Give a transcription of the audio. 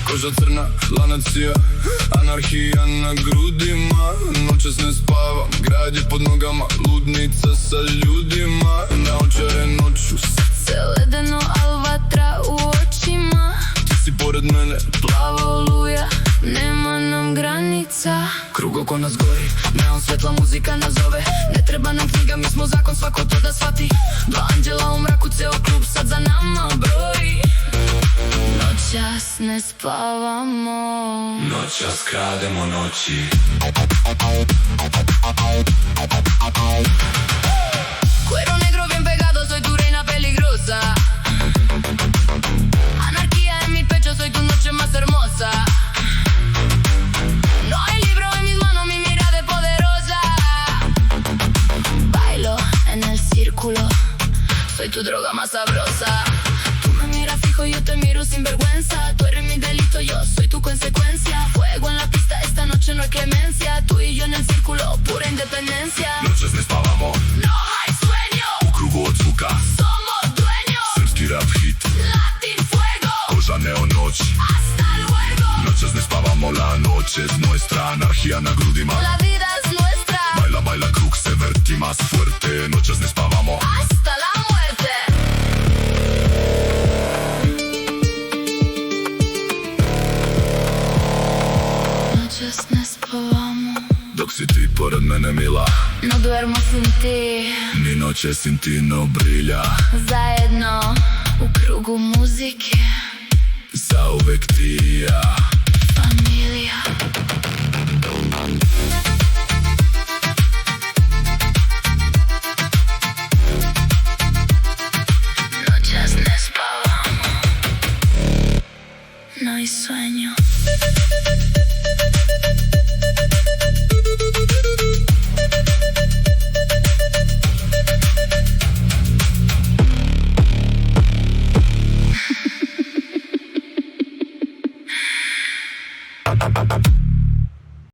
Koža crna, lanac sija, anarhija na grudima. Noćas ne spavam, grad je pod nogama, ludnica sa ljudima. Naočare noću, srce ledeno, al vatra u očima. ti si pored mene, Plava oluja, nema nam granica. Krug oko nas gori, neon svetla muzika nas zove. Ne treba nam knjiga, mi smo zakon, svako to da shvati. Dva anđela u mraku, ceo klub sad za nama broji. Noćas ne spavamo, noćas krademo noći. Cuero negro bien pegado, soy tu reina peligrosa. Anarquía en mi pecho, soy tu noche más hermosa. No hay libro en mis manos, mi mirada es poderosa. Bailo en el círculo, soy tu droga más sabrosa. Tú me miras fijo, yo te miro sin vergüenza. Tú eres mi delito, yo soy tu consecuencia. Fuego en la pista, esta noche no hay clemencia. Tú y yo en el círculo, pura independencia. Noćas ne spavamo, No hay sueño, u krugu od zvuka, somos dueños. srpski rap hit, Latin fuego, koža neo noć. hasta luego. Noćas ne spavamo, la noć es nuestra, anarhija na grudima. La vida es nuestra, Baila, baila, krug se vrti más fuerte. Noćas ne spavamo, hasta la muerte. Noćas ne spavamo, dok si ti pored mene mila. no duermo sin ti. Ni noće sin ti no brilja. Zajedno u krugu muzike, Zauvek ti i ja. familija.